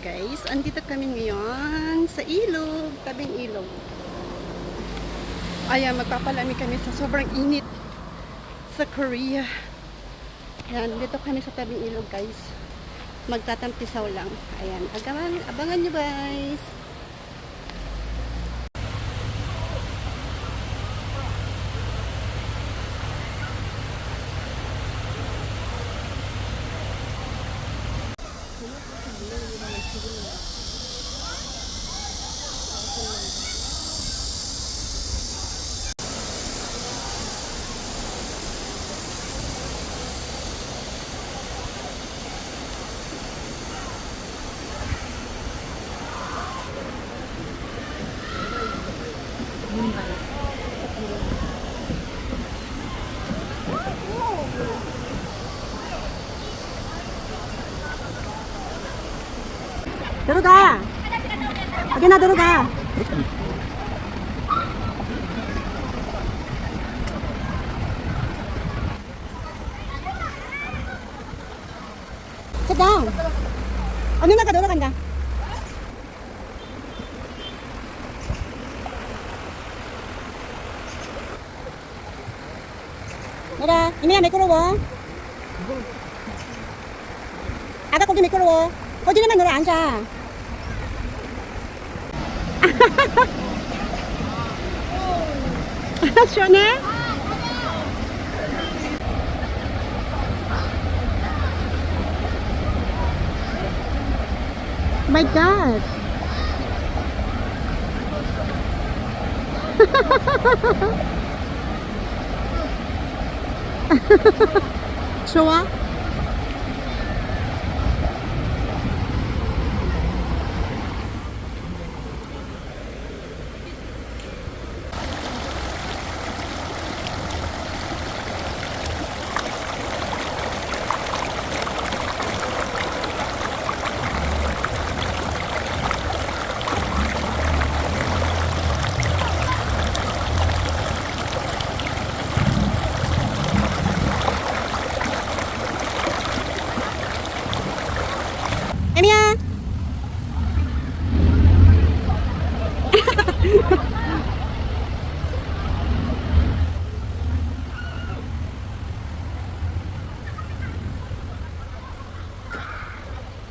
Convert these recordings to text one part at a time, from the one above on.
guys, andito kami ngayon sa ilog, tabing ilog. Ayan, magpapalamig kami sa sobrang init sa Korea. Ayan, dito kami sa tabing ilog guys. Magtatampisaw lang. Ayan, abangan nyo guys. 들어가. 여기나 들어가. Sit down. 어느 나가 들어간다. 내가 이미야 매끄러워. 아가 거기 매끄러워. 거기만 너를 앉아. 시원해? My God. 좋아? 에미야.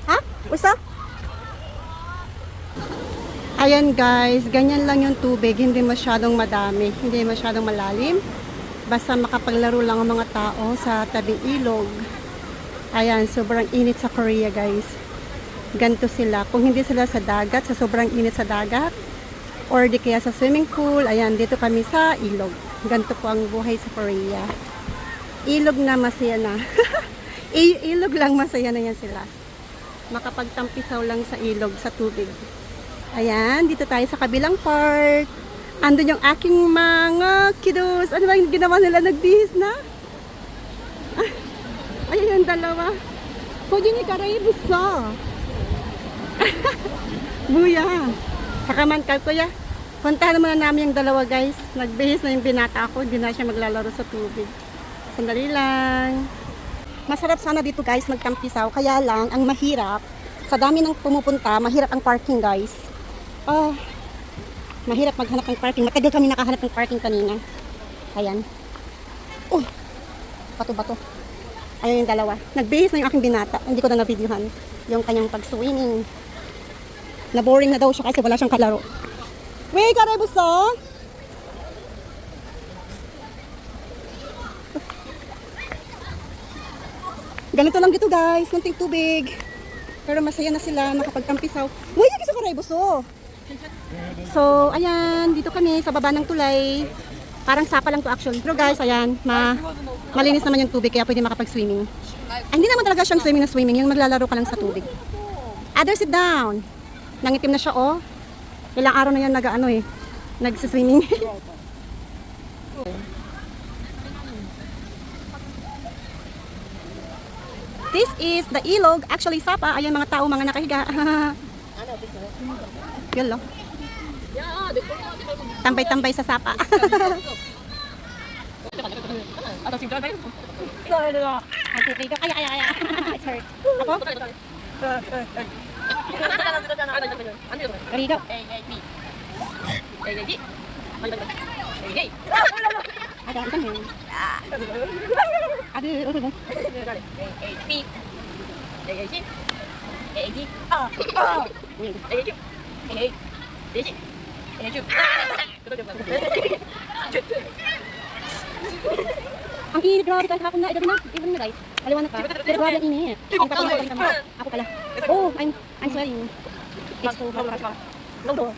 Ha? Usa? Ayan guys, ganyan lang yung tubig, hindi masyadong madami, hindi masyadong malalim. Basta makapaglaro lang ang mga tao sa tabing ilog. Ayan, sobrang init sa Korea guys. Ganto sila. Kung hindi sila sa dagat, sa sobrang init sa dagat, or di kaya sa swimming pool, ayan, dito kami sa ilog. Ganto po ang buhay sa Korea. Ilog na masaya na. Ilog lang masaya na yan sila. Makapagtampisaw lang sa ilog, sa tubig. Ayan, dito tayo sa kabilang part. Andun yung aking mga kiddos. Ano ba yung ginawa nila? Nagbihis na? Ayan yung dalawa. Pwede karay busa. Buya. Pakaman ka kuya. Puntahan muna namin yung dalawa guys. Nagbihis na yung binata ko. Hindi na siya maglalaro sa tubig. Sandali lang. Masarap sana dito guys magtampisaw. Kaya lang ang mahirap. Sa dami ng pumupunta, mahirap ang parking guys. Mahirap maghanap ng parking. Matagal kami nakahanap ng parking kanina. Ayan. Bato-bato. Ayun yung dalawa. Nagbihis na yung aking binata. Hindi ko na na-videohan yung kanyang pag-swimming. Na-boring na daw siya kasi wala siyang kalaro. Wey, karebuso! Ganito lang dito guys. Kunting tubig. Pero masaya na sila makapagtampisaw. Wey, yung isa karebuso! So, ayan. Dito kami sa baba ng tulay. Parang sapa lang to actually. Pero guys, ayan. Malinis naman yung tubig kaya pwede makapag-swimming. Ay, hindi naman talaga siyang swimming na swimming. Yung maglalaro ka lang sa tubig. Other, sit down. Nangitim na siya, oh. Ilang araw na yan nagsiswimming. This is the ilog. Actually, sapa. Ayan mga tao, mga nakahiga. Yun lang. Tambay-tambay sa sapa. It's hurt. Ako? Karigaw. Ada isang yun. Aduh, udah dong. Ang init, grabe kahit hapon na. Even na guys. Maliwanag pa. Pero grabe ang init. Ang kapag kami. Ako pala. Oh, I'm sweating. It's so hot. No.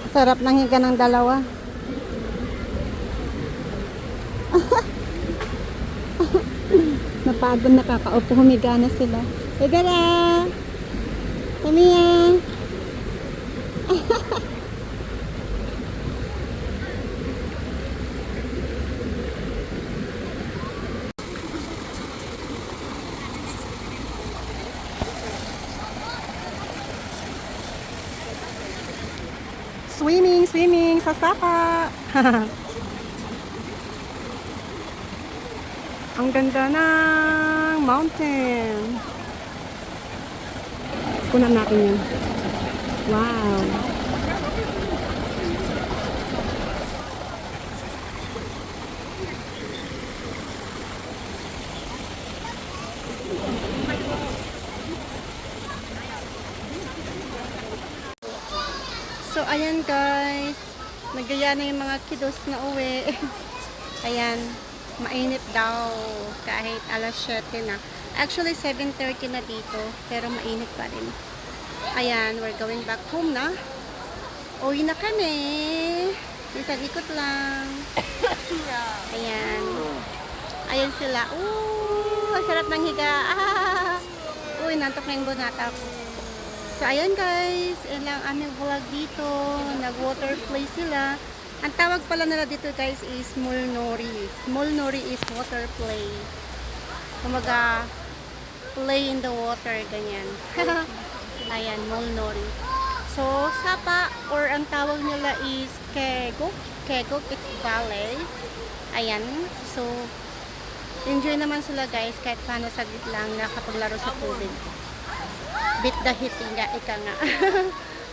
Sarap ng higa ng dalawa. Napagod, nakakaupo, humiga na sila. Higa na! Tamiya! Swimming sa sapa. Ang ganda ng mountain. Kunan natin yun. Wow. So, ayan guys. Nagaya na yung mga kiddos na uwi. Ayan. Mainit daw. Kahit alas 7 na. Actually, 7:30 na dito. Pero mainit pa rin. Ayan. We're going back home na. Uwi na kami. Isang ikot lang. Ayan. Ayan sila. Ang sarap ng higa. Uy, nantok na yung bunata ko. So, ayan guys, yan lang aming vlog dito. Nag-water play sila. Ang tawag pala nila dito guys is Mulnori. Mulnori is water play. Kumaga, play in the water, ganyan. Ayan, Mulnori. So, sapa, or ang tawag nila is Kegok. Kegok, it's ballet. Ayan. So, enjoy naman sila guys, kahit paano saglit lang nakapaglaro sa tubig. Beat the heat, ika nga.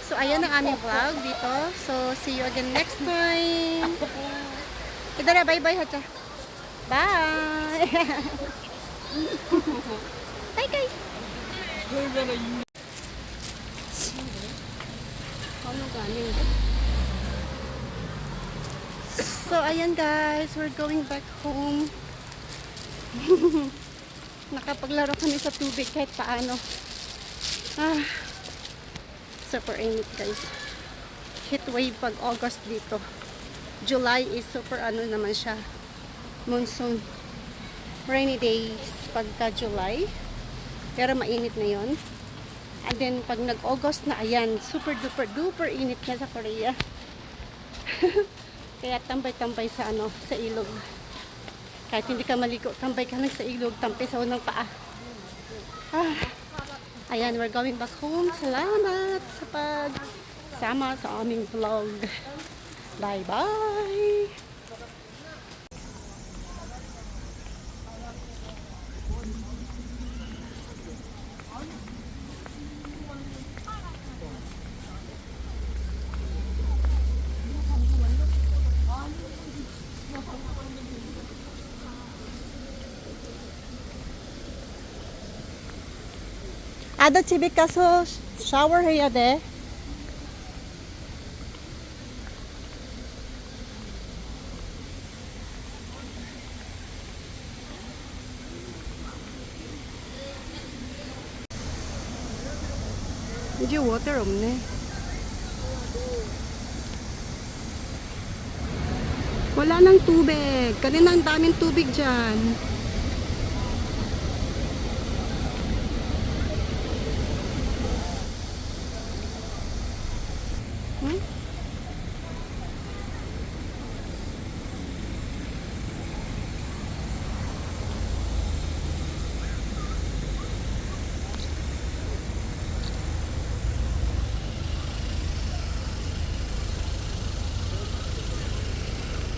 So, ayan ang aming vlog dito. So, see you again next time. Idara, bye-bye hacha. Bye! Bye guys! So, ayan guys, we're going back home. Nakapaglaro kami sa tubig kahit paano. Super init guys. Heat wave pag August dito. July is super ano naman siya. Monsoon. Rainy days pagka July. Pero mainit na yon. And then pag nag-August na, ayan, super duper duper init na sa Korea. Kaya tambay-tambay sa ano, sa ilog. Kahit hindi ka maligo, tambay ka lang sa ilog, tampay sa unang paa. Ayan, we're going back home. Salamat sa pagsama sa aming vlog. Bye-bye! 아도 집에 가서 샤워해야 돼. 이제 water 없네. Wala nang tubig. Kanina ang daming tubig dyan.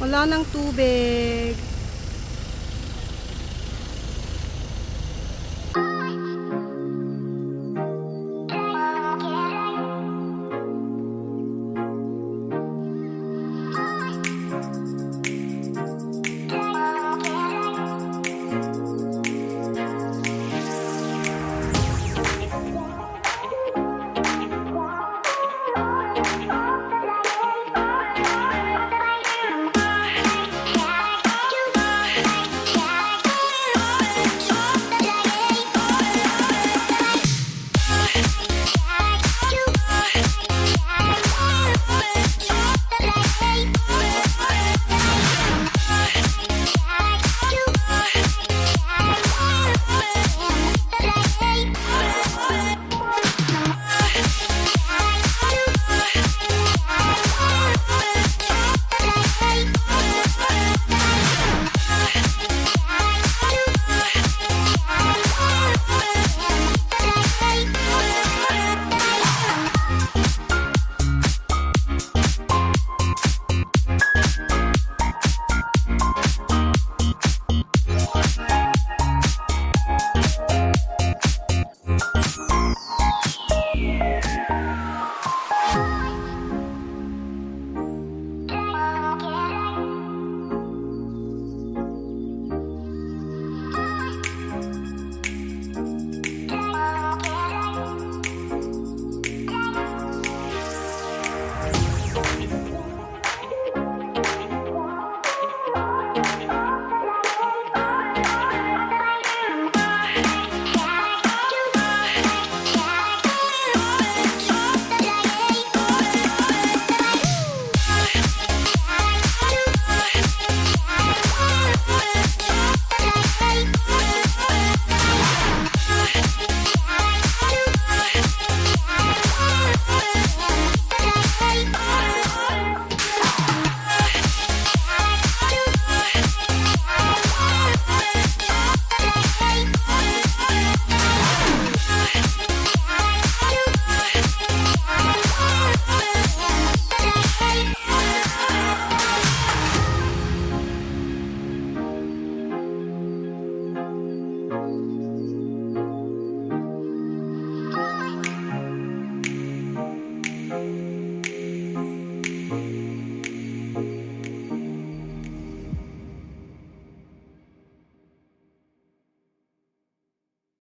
Wala ng tubig.